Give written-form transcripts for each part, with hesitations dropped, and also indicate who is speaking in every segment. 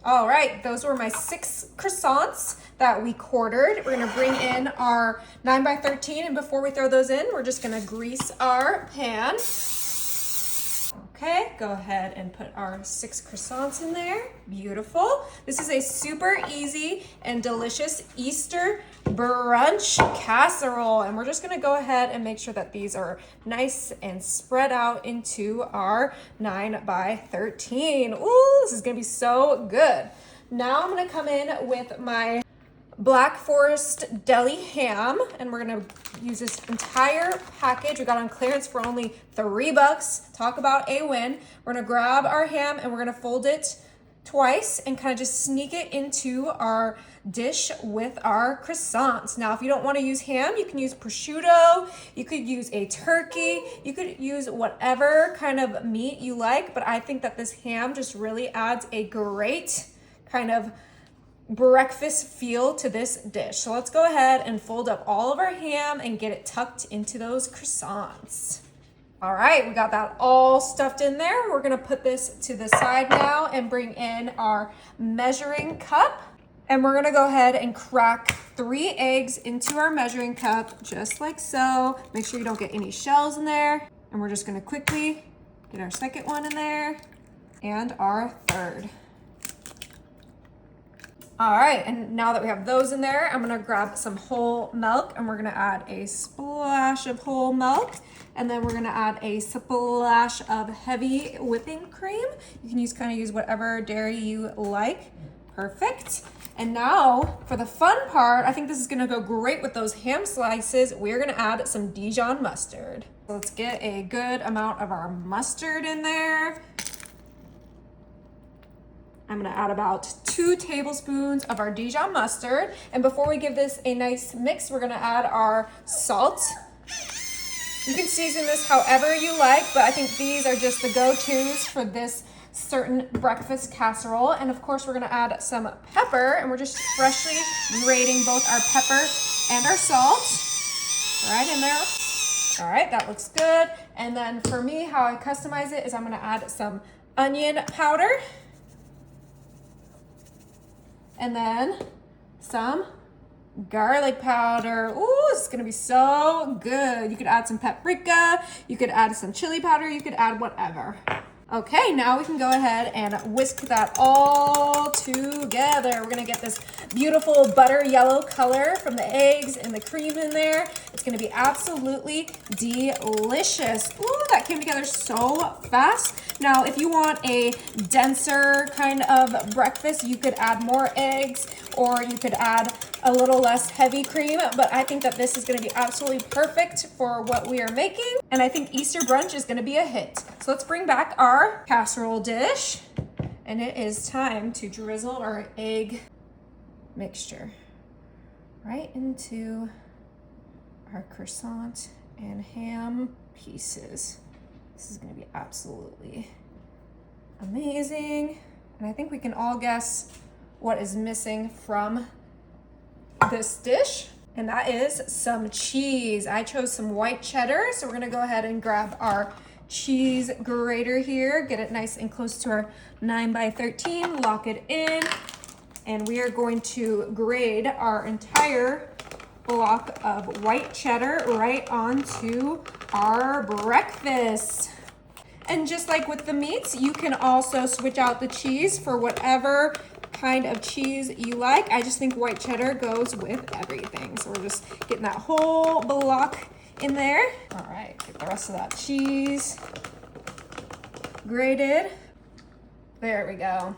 Speaker 1: All right, those were my 6 croissants that we quartered. We're gonna bring in our 9 by 13, and before we throw those in, we're just gonna grease our pan. Okay, go ahead and put our 6 croissants in there. Beautiful. This is a super easy and delicious Easter brunch casserole. And we're just gonna go ahead and make sure that these are nice and spread out into our 9 by 13. Ooh, this is gonna be so good. Now I'm gonna come in with my Black Forest deli ham, and we're gonna use this entire package. We got on clearance for only $3. Talk about a win. We're gonna grab our ham and we're gonna fold it twice and kind of just sneak it into our dish with our croissants. Now, if you don't want to use ham, you can use prosciutto, you could use a turkey, you could use whatever kind of meat you like, but I think that this ham just really adds a great kind of breakfast feel to this dish. So let's go ahead and fold up all of our ham and get it tucked into those croissants. All right, we got that all stuffed in there. We're gonna put this to the side now and bring in our measuring cup. And we're gonna go ahead and crack 3 eggs into our measuring cup, just like so. Make sure you don't get any shells in there. And we're just gonna quickly get our second one in there and our third. All right, and now that we have those in there, I'm gonna grab some whole milk and we're gonna add a splash of whole milk. And then we're gonna add a splash of heavy whipping cream. You can kind of use whatever dairy you like. Perfect. And now for the fun part, I think this is gonna go great with those ham slices. We're gonna add some Dijon mustard. So let's get a good amount of our mustard in there. I'm gonna add about 2 tablespoons of our Dijon mustard. And before we give this a nice mix, we're gonna add our salt. You can season this however you like, but I think these are just the go-tos for this certain breakfast casserole. And of course, we're gonna add some pepper, and we're just freshly grating both our pepper and our salt right in there. All right, that looks good. And then for me, how I customize it is I'm gonna add some onion powder, and then some garlic powder. Ooh, this is gonna be so good. You could add some paprika, you could add some chili powder, you could add whatever. Okay, now we can go ahead and whisk that all together. We're gonna get this beautiful butter yellow color from the eggs and the cream in there. It's gonna be absolutely delicious. Ooh, that came together so fast. Now, if you want a denser kind of breakfast, you could add more eggs or you could add a little less heavy cream, but I think that this is gonna be absolutely perfect for what we are making. And I think Easter brunch is gonna be a hit. So let's bring back our casserole dish. And it is time to drizzle our egg mixture right into our croissant and ham pieces. This is gonna be absolutely amazing. And I think we can all guess what is missing from this dish, and that is some cheese. I chose some white cheddar, so we're gonna go ahead and grab our cheese grater here, get it nice and close to our 9 by 13, lock it in, and we are going to grate our entire block of white cheddar right onto our breakfast. And just like with the meats, you can also switch out the cheese for whatever kind of cheese you like. I just think white cheddar goes with everything. So we're just getting that whole block in there. All right, get the rest of that cheese grated. There we go.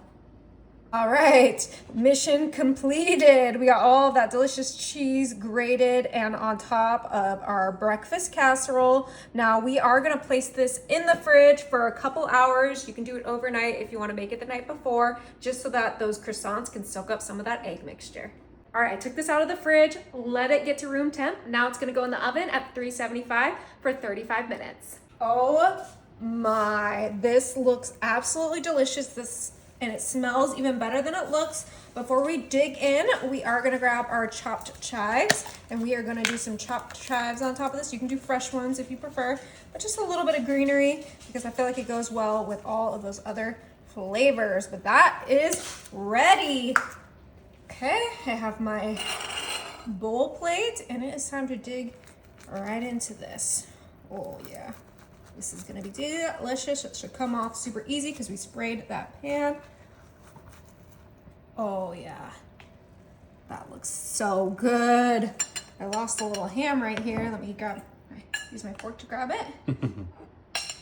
Speaker 1: All right, mission completed. We got all of that delicious cheese grated and on top of our breakfast casserole. Now we are gonna place this in the fridge for a couple hours. You can do it overnight if you wanna make it the night before, just so that those croissants can soak up some of that egg mixture. All right, I took this out of the fridge, let it get to room temp. Now it's gonna go in the oven at 375 for 35 minutes. Oh my, this looks absolutely delicious. And it smells even better than it looks. Before we dig in, we are gonna grab our chopped chives, and we are gonna do some chopped chives on top of this. You can do fresh ones if you prefer, but just a little bit of greenery because I feel like it goes well with all of those other flavors, but that is ready. Okay, I have my bowl plate and it is time to dig right into this. Oh yeah, this is gonna be delicious. It should come off super easy because we sprayed that pan. Oh yeah, that looks so good. I lost a little ham right here. Let me use my fork to grab it.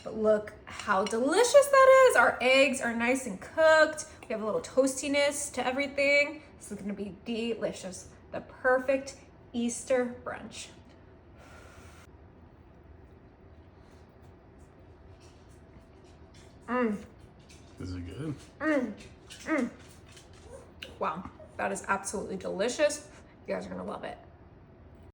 Speaker 1: But look how delicious that is. Our eggs are nice and cooked. We have a little toastiness to everything. This is gonna be delicious. The perfect Easter brunch.
Speaker 2: Is it good?
Speaker 1: Wow, that is absolutely delicious. You guys are gonna love it.